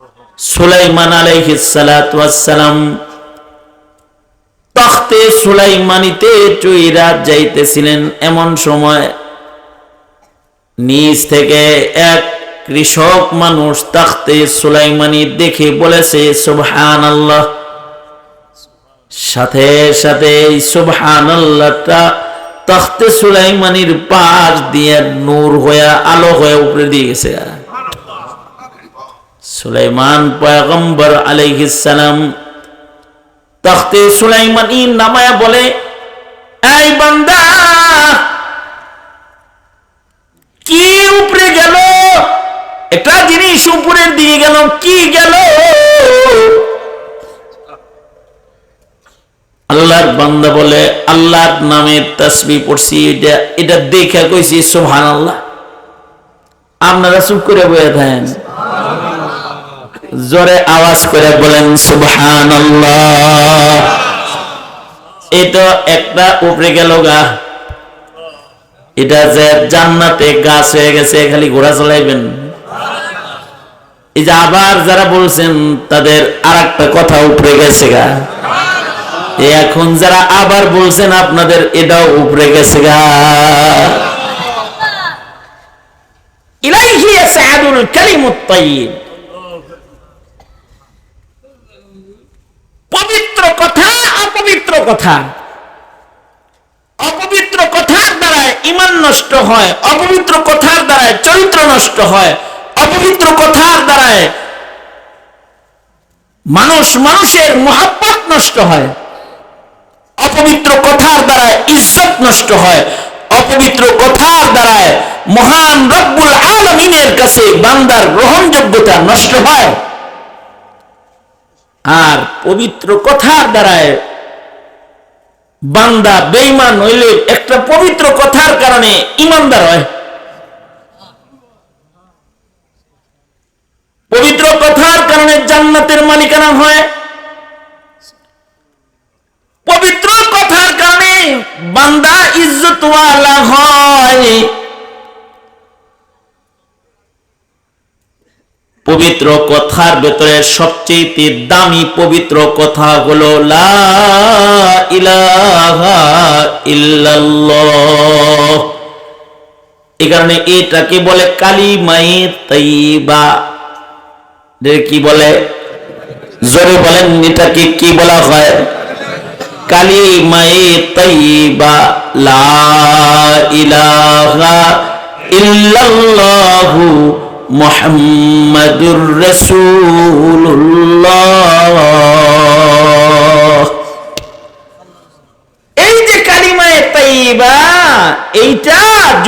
সুলাইমান আলাইহিস সালাতু ওয়াস সালাম তখতে সুলাইমানিতে চইরা যাইতেছিলেন। এমন সময় নিচ থেকে এক কৃষক মানুষ তখতে সুলাইমানি দেখে বলেছে সুবহানাল্লাহ। সাথে সাথে সুবহানাল্লাহটা তখতে সুলাইমানির পাশ দিয়ে নূর হয়ে আলো হয়ে উপরে দিয়ে গেছে। সুলাইমান পয়গম্বর আলাইহিস সালাম তখতে সুলাইমানি নামায়া বলে, এই বান্দা কি উপরে গেল? একটা জিনিস উপরের দিকে গেল, কি গেল? আল্লাহর বান্দা বলে, আল্লাহর নামের তাসবিহ পড়ছি, এটা দেখে কইছি সুবহানাল্লাহ। আপনারা চুপ করে বসে থাকেন, জোরে আওয়াজ করে বলেন সুবহানাল্লাহ। এটা একটা উপরে গেল গা, এটা যে জান্নাতে গাছ হয়ে গেছে, খালি ঘোড়া চালাইবেন। এই যে আবার যারা বলছেন তাদের আরেকটা কথা উপরে গেছে গা। এখন যারা আবার বলছেন আপনাদের এটাও উপরে গেছে গা। ইলাইহি ইয়াসআদুল কালিমুত তাইয়্যিব, পবিত্র কথা অপবিত্র কথা, অপবিত্র কথার দ্বারা ঈমান নষ্ট হয়, অপবিত্র কথার দ্বারা চরিত্র নষ্ট হয়, অপবিত্র কথার দ্বারা মানুষের মুহাব্বত নষ্ট হয়, অপবিত্র কথার দ্বারা ইজ্জত নষ্ট হয়, অপবিত্র কথার দ্বারা মহান রব্বুল আলামিনের কাছে বান্দার গ্রহণযোগ্যতা নষ্ট হয়। আর পবিত্র কথার দ্বারা বান্দা বেঈমান হইলে একটা পবিত্র কথার কারণে ঈমানদার হয়। পবিত্র কথার কারণে জান্নাতের মালিকানা হয়, পবিত্র কথার কারণে বান্দা ইজ্জতওয়ালা হয়। পবিত্র কথার ভেতরে সবচেয়ে দামি পবিত্র কথা হলো লা ইলাহা ইল্লাল্লাহ। এই কারণে এটাকে বলে কালিমায়ে তাইয়্যিবা। কি বলে? জোরে বলেন, এটাকে কি বলা হয়? কালিমায়ে তাইয়্যিবা, লা ইলাহা ইল্লাল্লাহু মুহাম্মাদুর রাসূলুল্লাহ। এই যে কালিমায়ে তাইয়্যিবা, এইটা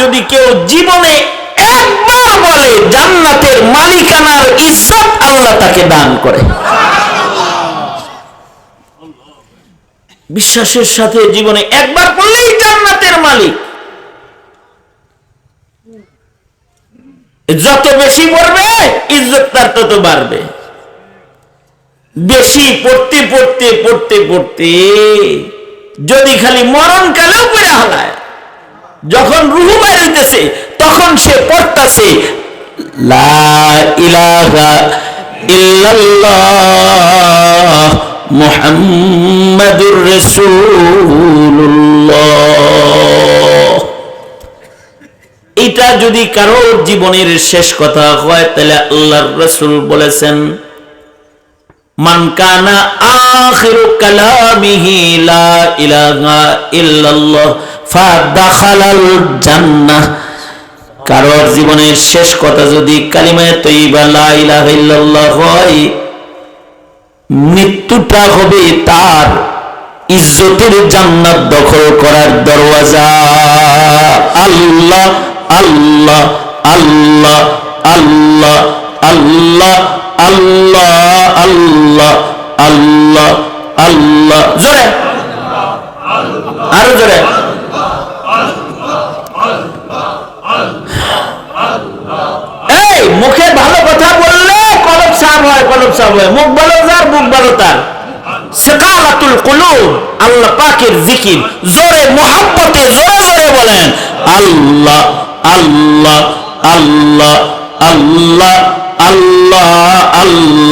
যদি কেউ জীবনে একবার বলে, জান্নাতের মালিকানার ইজ্জত আল্লাহ তাকে দান করে। বিশ্বাসের সাথে জীবনে একবার বললেই জান্নাতের মালিক। যত বেশি পড়বে ইজ্জত তার তত বাড়বে। বেশি পড়তে পড়তে পড়তে পড়তে যদি খালি মরণকালেও পড়ে হালায়, যখন রুহু বের হইতেছে তখন সে পড়তাছে লা ইলাহা ইল্লাল্লাহ মুহাম্মাদুর রাসূলুল্লাহ। এটা যদি কারোর জীবনের শেষ কথা হয়, তাহলে আল্লাহর রাসূল বলেছেন, মান কানা আখিরু কালামিহি লা ইলাহা ইল্লাল্লাহ ফাদাখালাল জান্নাহ। কারোর জীবনের শেষ কথা যদি কালিমায়ে তাইয়্যিবা লা ইলাহা ইল্লাল্লাহ হয়, মৃত্যুটা হবে তার ইজ্জতের জান্নাত দখল করার দরওয়াজা। আল্লাহ আল্লাহ আল্লাহ আল্লাহ আল্লাহ আল্লাহ আল্লাহ আল্লাহ আল্লাহ, জোরে আরো জোরে। এই মুখে ভালো কথা বললে কলব সাফ হয়, কলব সাফ হয়। মুখ ভালো যার, মুখ ভালো তার। সিকালাতুল কুলুব, আল্লাহ পাকের জিকির জোরে মুহাব্বতে জোরে জোরে বলেন আল্লাহ আল্লাহ আল্লাহ আল্লাহ আল্লাহ আল্লাহ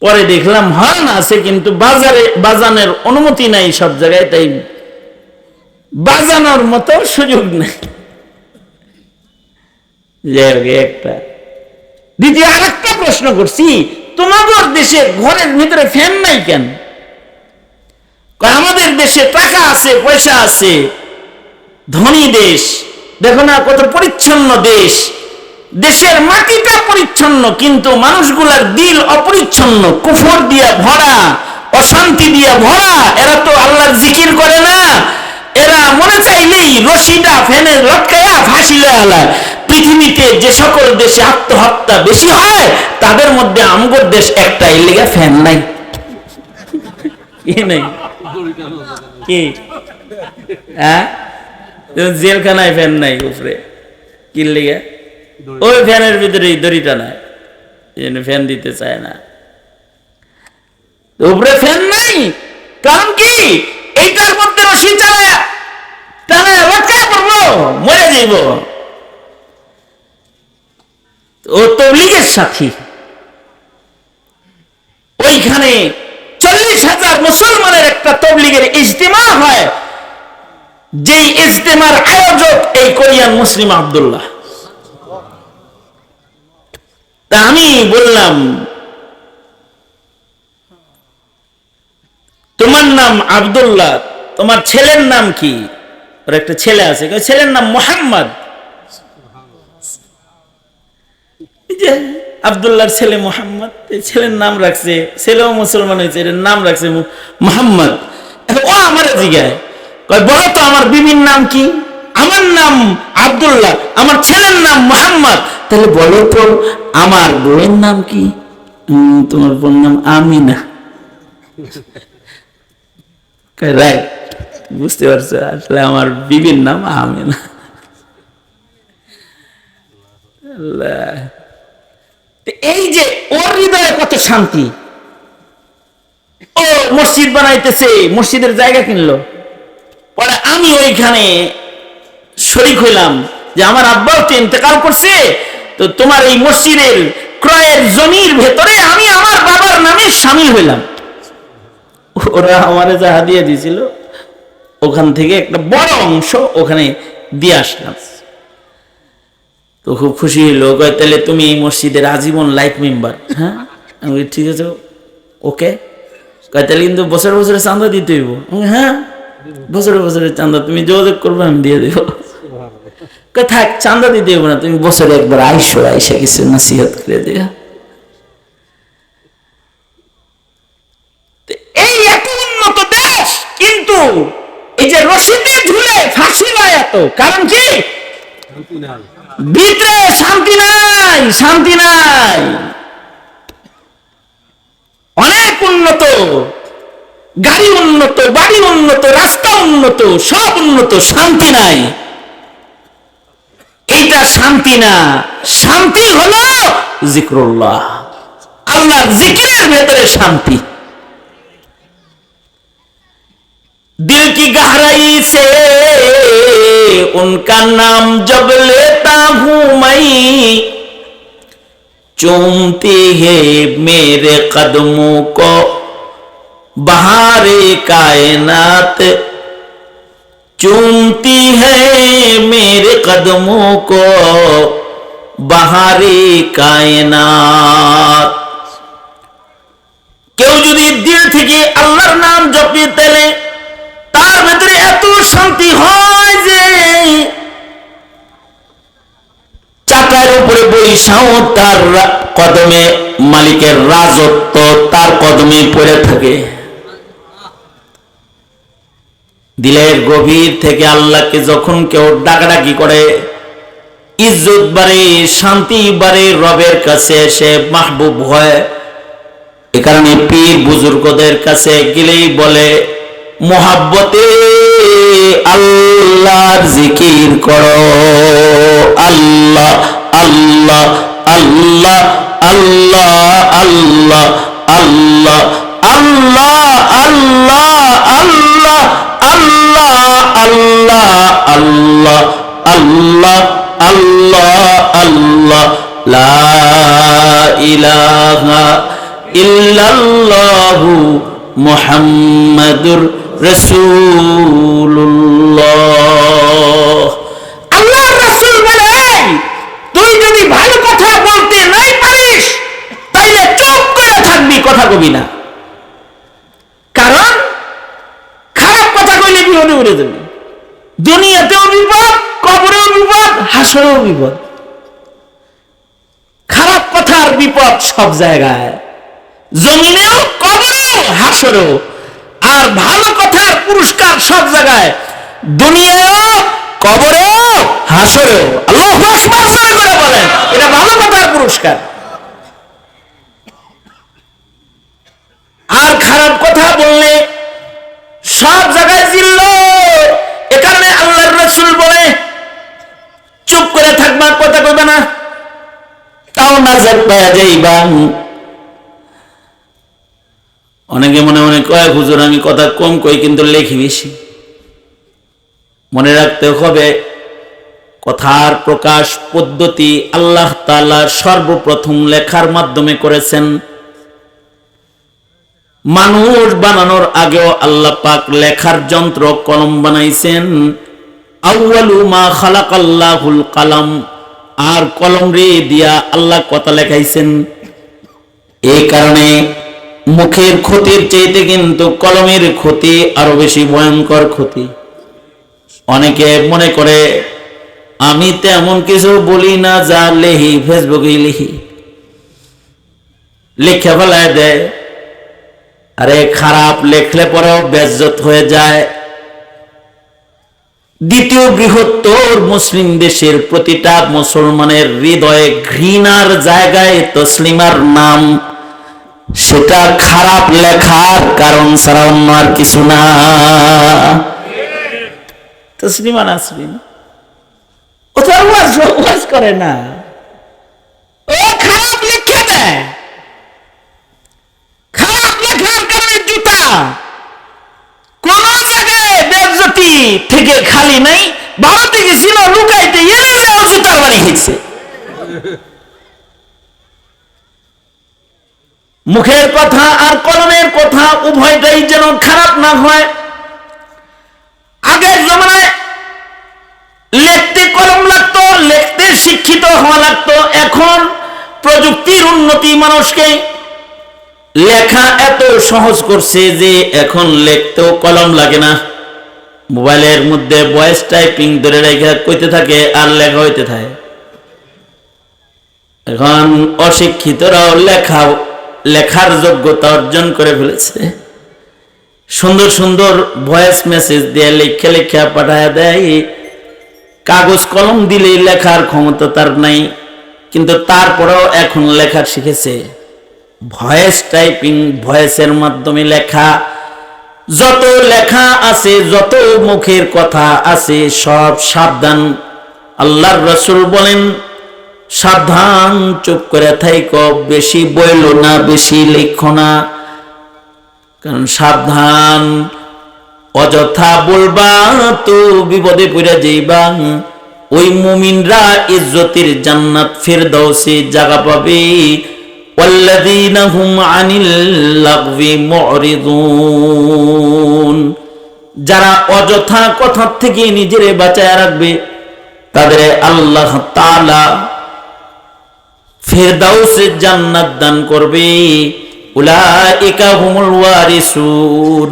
পরে দেখলাম হর্ন আছে কিন্তু বাজারে বাজানোর অনুমতি নাই সব জায়গায়, তাই বাজানোর মতো সুযোগ নেই। একটা দ্বিতীয় আরেকটা প্রশ্ন করছি, তোমাদের দেশে ঘরের ভিতরে ফ্যান নাই কেন? আমাদের দেশে টাকা আছে, পয়সা আছে, ধনী দেশ, দেখো না কত পরিচ্ছন্ন দেশ, দেশের মাটিটা পরিচ্ছন্ন কিন্তু মানুষগুলার দিল অপরিচ্ছন্ন, কুফর দিয়া ভরা, অশান্তি দিয়া ভরা। এরা তো আল্লাহর জিকির করে না, এরা মনে চাইলেই রশিটা ফ্যানে লটকায়া ফাঁসিলে আলায়। পৃথিবীতে যে সকল দেশে আত্মহত্যা বেশি হয় তাদের মধ্যে আমগর দেশ একটা, এর লেগে ফ্যান নাই। কি নাই? কি জেলখানায় ফ্যান নাই উপরে, কি লেগে? ওই ফ্যানের ভিতরে দড়িটা নাই, ফ্যান দিতে চায় না। উপরে ফ্যান নাই কারণ কি? এইটার মধ্যে রশি চালায় টানা লটকায় পড়বো, মরে যাইব। ও তবলিগের সাথী, ওইখানে 40,000 মুসলমানের একটা তবলিগের ইজতিমা হয়, যেই ইজতিমার আয়োজক এই কোরিয়ান মুসলিম আব্দুল্লাহ। তা আমি বললাম, তোমার নাম আব্দুল্লাহ, তোমার ছেলের নাম কি? ওর একটা ছেলে আছে, ছেলের নাম মোহাম্মদ। আব্দুল্লাহর ছেলে মোহাম্মদ, ছেলের নাম রাখছে, ছেলেও মুসলমান হয়েছে, এর নাম রাখছে মোহাম্মদ। ও আমার জিগায়, বলো তো আমার বিবির নাম কি? আমার নাম আব্দুল্লাহ, আমার ছেলের নাম মোহাম্মদ। তাহলে বলো তো আমার বউয়ের নাম কি? তোমার বোন নাম আমিনা। রাইট, বুঝতে পারছো, আসলে আমার বিবির নাম আমিনা। এই যে ওর হৃদয়ে কত শান্তি, ও মসজিদ বানাইতেছে, মসজিদের জায়গা কিনলো। পরে আমি ওইখানে শরীক হইলাম যে আমার আব্বাও তো ইন্তেকাল করছে, তো তোমার এই মসজিদের ক্রয়ের জমির ভেতরে আমি আমার বাবার নামে শামিল হইলাম। ওরা আমারে যা হাদিয়া দিয়েছিল ওখান থেকে একটা বড় অংশ ওখানে দিয়ে আসলাম। তো খুব খুশি হইলো, তাহলে তুমি এই মসজিদের আজীবন লাইফ মেম্বার। হ্যাঁ, আমি ঠিক আছে, ওকে। তাহলে কিন্তু বছরে বছরে চাঁদা দিতে হইব। হ্যাঁ, বছরে বছরে চাঁদা তুমি যোগাযোগ করবে, আমি দিয়ে দেব। থাক, চাঁদা দিতে হইব না, তুমি বছরে একবার আইসা কিছু নসিহত করে দিও। এই এত উন্নত দেশ, কিন্তু এই যে রশিদে ঝুলে ফাঁসি হয় এত, কারণ কি? ভিতরে শান্তি নাই, শান্তি নাই। অনেক উন্নত, গাড়ি উন্নত, বাড়ি উন্নত, রাস্তা উন্নত, সব উন্নত, শান্তি নাই। এইটা শান্তি না, শান্তি হলো জিক্রুল্লাহ, আল্লাহর জিকিরের ভেতরে শান্তি। दिल की गहराई से उनका नाम जब लेता हूं मैं, चूमती है मेरे कदमों को बहारे कायनात, चूमती है मेरे कदमों को बहारे कायनात। কেউ যদি দিল থেকে আল্লাহর নাম জপে তাহলে তার ভেতরে এত শান্তি হয় যে চাকার উপরে বৈশাও তার কদমে মালিকের রাজত্ব তার কদমে পড়ে থাকে। দিলের গভীর থেকে আল্লাহকে যখন কেউ ডাকাডাকি করে, ইজ্জত বাড়ে, শান্তি বাড়ে, রবের কাছে এসে মাহবুব হয়। এ কারণে পীর বুজুর্গদের কাছে গেলেই বলে, মোহাব্বতে আল্লাহর জিকির করো, আল্লাহ আল্লাহ আল্লাহ আল্লাহ আল্লাহ আল্লাহ আল্লাহ আল্লাহ আল্লাহ আল্লাহ আল্লাহ আল্লাহ আল্লাহ আল্লাহ আল্লাহ লা ইলাহা ইল্লাল্লাহু মুহাম্মাদুর রাসূলুল্লাহ। আল্লাহর রাসূল বলেন, তুই যদি ভালো কথা বলতে নাই পারিস তাইলে চুপ করে থাকবি, কথা কবি না। কারণ খারাপ কথা কইলে বিপদে পড়ে যাবি। দুনিয়াতেও বিপদ, কবরেও বিপদ, হাসরেও বিপদ। খারাপ কথার বিপদ সব জায়গায়, জমিনেও, কবরেও, হাসরেও। আর ভালো কথার পুরস্কার সব জায়গায়, দুনিয়ায়ও, কবরেও, হাসরেও। আল্লাহু আকবার করে বলেন, এটা ভালো কথার পুরস্কার। আর খারাপ কথা বললে সব জায়গায় জিল্ল। এ কারণে আল্লাহর রাসূল বলে চুপ করে থাকবা, কথা কইবা না, তাও নাজাত পাওয়া যাইবা। অনেকে মনে মনে কয়, হুজুর আমি কথা কম কই কিন্তু লেখি বেশি। মনে রাখতে হবে, কথার প্রকাশ পদ্ধতি আল্লাহ তাআলা সর্বপ্রথম লেখার মাধ্যমে করেছেন। মানুষ বানানোর আগেও আল্লাহ পাক লেখার যন্ত্র কলম বানাইছেন। আউয়ালু মা খালাকাল্লাহুল কালাম, আর কলম রে দিয়া আল্লাহ কথা লেখাইছেন। এই কারণে মুখের ক্ষতির চাইতে কিন্তু কলমের ক্ষতি আরো বেশি ভয়ঙ্কর ক্ষতি। অনেকে মনে করে আমি তেমন কিছু বলি না, যা লেহি ফেসবুকে লিখি, লিখে ফেলায় দেয়। আরে খারাপ লেখলে পরেও বেজ্জত হয়ে যায়। দ্বিতীয় বৃহত্তর মুসলিম দেশের প্রতিটা মুসলমানের হৃদয়ে ঘৃণার জায়গায় তসলিমার নাম, সেটা খারাপ লেখার কারণ ছাড়া অন্য আর কিছু না। তসলিমা নাসরিন ও তো ওয়াজ করে না, ও খারাপ লিখে দেয়। খারাপ লেখার কারণে জুতা কোন জায়গায় বেজ্জতি থেকে খালি নাই। ভারতে গেছিল লুকাইতে, এরাও জুতার বাড়ি খেয়েছে। মুখের কথা আর কলমের কথা উভয়টাই যেন খারাপ না হয়। আগের জমানায় লিখতে কলম লাগতো, লিখতে শিক্ষিত হওয়া লাগতো। এখন প্রযুক্তির উন্নতি মানুষকে লেখা এত সহজ করছে যে এখন লিখতেও কলম লাগে না। মোবাইলের মধ্যে ভয়েস টাইপিং ধরে রেখে কইতে থাকে আর লেখা হইতে থাকে। এখন অশিক্ষিতরাও লেখার যোগ্যতা অর্জন করে ফেলেছে। সুন্দর সুন্দর ভয়েস মেসেজ দিয়ে লিখে লিখে পাঠায় দেয়। কাগজ কলম দিলেই লেখার ক্ষমতা তার নাই, কিন্তু তারপরেও এখন লেখা শিখেছে। ভয়েস টাইপিং, ভয়েসের মাধ্যমে লেখা। যত লেখা আছে, যত মুখের কথা আছে, সব সাবধান। আল্লাহর রাসূল বলেন, সাবধান, চুপ করে থাইকো, বেশি বইলো না, বেশি লেখো না। কারণ সাবধান, অযথা বলবা তো বিপদে পড়ে যাইবা। ওই মুমিনরা ইজ্জতের জান্নাত ফিরদাউসে জায়গা পাবে। ওয়াল্লাযীনা হুম আনিল লাগবি মুরিদুন, যারা অযথা কথা থেকে নিজেরে বাঁচায় রাখবে তাদের আল্লাহ তাআলা ফিরদাউসে জান্নাত দান করবে। উলাইকা হুমুল ওয়ারিসুন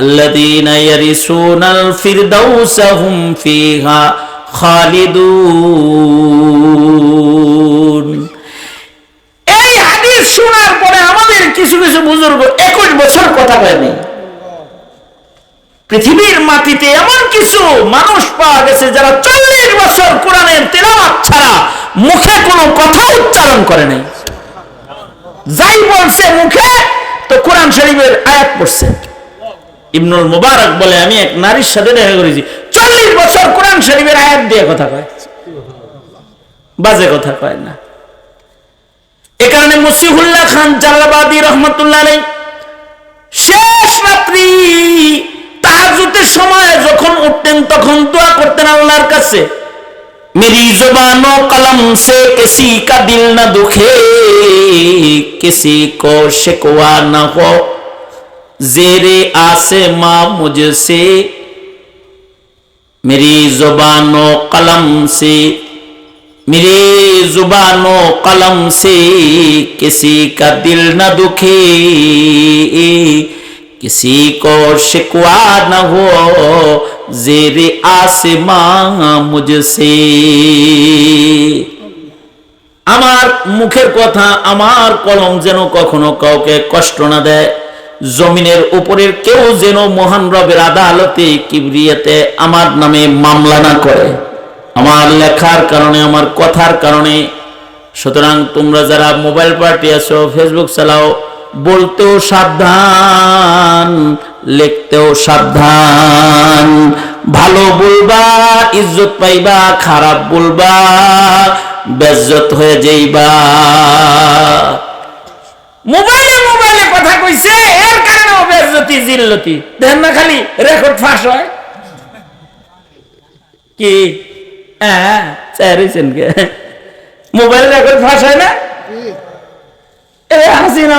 আল্লাযীনা ইয়ারিসুনাল ফিরদাউসা হুম ফিহা খালিদুন। এই হাদিস শোনার পরে আমাদের কিছু কিছু বুজুর্গ 21 বছর কথা বলেনি। পৃথিবীর মাটিতে এমন কিছু মানুষ পাওয়া গেছে যারা 40 বছর কোরআনের তেলাওয়াত ছাড়া মুখে কোনো কথা উচ্চারণ করে নাই। যাই বলছে মুখে তো কোরআন শরীফের আয়াত পড়ছে। ইবনুল মুবারক বলে, আমি এক নারীর সাথে দেখা করেছি, 40 বছর কোরআন শরীফের আয়াত দিয়ে কথা কয়, বাজে কথা কয় না। এ কারণে মসিহুল্লাহ খান জালালাবাদী রহমতুল্লাহ আলাইহি শেষ রাত্রি তাহাজ্জুদের সময় যখন উঠতেন তখন দোয়া করতেন আল্লাহর কাছে, मेरी जुबानो कलम से किसी का दिल न दुखे, किसी को शिकवा न हो ज़ेरे आसमां मुझसे। मेरी जुबानो कलम से, मेरी जुबानो कलम से किसी का दिल न दुखे, किसी को शिकवा न हो ज़ेरे आसमां मुझसे। আমার মুখের কথা, আমার কলম যেন কখনো কাউকে কষ্ট না দেয়। জমিনের উপরের কেউ যেন মহান রবের আদালতে কিবরিয়াতে আমার নামে মামলা না করে, আমার লেখার কারণে, আমার কথার কারণে। সুতরাং তোমরা যারা মোবাইল পার্টি আছো, ফেসবুক চালাও, বলতেও সাবধান, লিখতেও সাবধান। ভালো বলবা ইজ্জত পাইবা, খারাপ বলবা বেজ্জত হয়ে যাইবা। মোবাইলে মোবাইলে কথা কইছে, এর কারণে বেজ্জতি জিল্লতি। দেখেন না খালি রেকর্ড ফাঁস হয় কি? হ্যাঁ, চাইছেন কে মোবাইল রেকর্ড ফাঁস হয় না? হাসিনা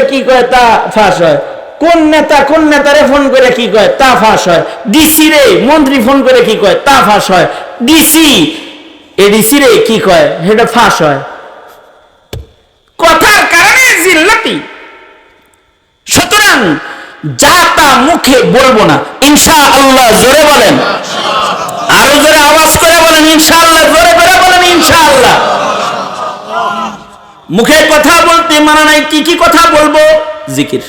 কি কয় তা ফাঁস হয়। কোন নেতা কোন নেতারে ফোন করে কি কয় তা ফাঁস হয়। ডিসি রে মন্ত্রী ফোন করে কি কয় তা ফাঁস হয়। ডিসি এডিসি রে কি কয় সেটা ফাঁস হয়। কথার কারণে জিল্লাতি। সুতরাং যা তা মুখে বলবো না, ইনশাআল্লাহ। জোরে বলেন, আরো জোরে আওয়াজ করে বলেন ইনশাআল্লাহ। জোরে করে বলেন ইনশাআল্লাহ। মুখে কথা বলতে মানা নাই। কি কি কথা বলবো? জিকির,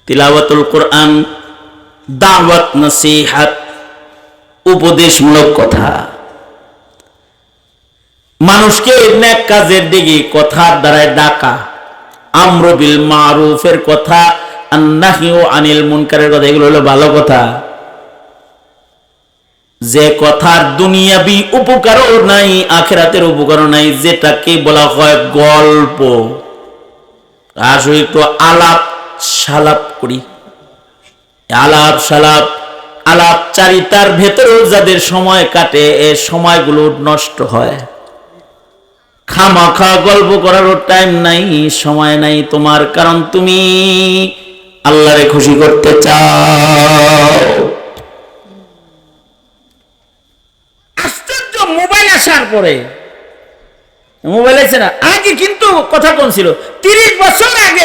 তিলাওয়াতুল কোরআন, দাওয়াত, নসিহত, উপদেশমূলক কথা, মানুষকে নেক কাজের দিকে কথার দ্বারাই ডাকা, আমর বিল মারুফের কথা, নাহি আনিল মুনকারের কথা, এগুলো হলো ভালো কথা। যে কথার দুনিয়াবি উপকারও নাই, আখিরাতের উপকারও নাই, যেটাকে বলা হয় গল্প। আসলে একটু আলাপ সালাপ করি। আলাপ সালাপ, আলাপ চারিতার ভেতরেও যাদের সময় কাটে, এই সময়গুলো নষ্ট হয়। খামাখা গল্প করারও টাইম নাই, সময় নাই তোমার, কারণ তুমি আল্লাহরে খুশি করতে চাও। আশ্চর্য, মোবাইল আসার পরে, মোবাইল আছে না, আগে কিন্তু কথা কোন ছিল 30 বছর আগে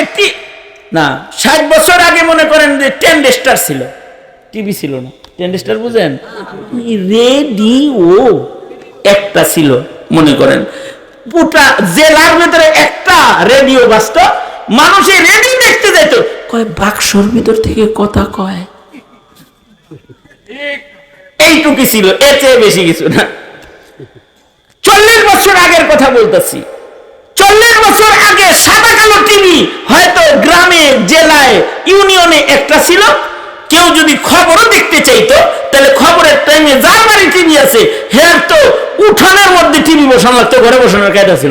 না 60 বছর আগে মনে করেন যে 10 স্টার ছিল, টিভি ছিল না। 10 স্টার বুঝেন? রেডিও একটা ছিল, মনে করেন পুটা জেলার ভিতরে একটা রেডিও বাজত। মানুষে রেডিও দেখতে যেত, কয় বাক্সর ভিতর থেকে কথা কয়। এইটুকু ছিল, এর চেয়ে বেশি কিছু না। 40 বছর আগের কথা বলতেছি। 40 বছর আগে সাদা কালো টিভি হয়তো গ্রামে, জেলায়, ইউনিয়নে একটা ছিল। কেউ যদি খবরও দেখতে চাইতো, তাহলে খবরের টাইমে যার বাড়ি টিভি আছে, হ্যাঁ তো উঠানের মধ্যে টিভি বসানো লাগতো, ঘরে বসানোর কায়দা ছিল।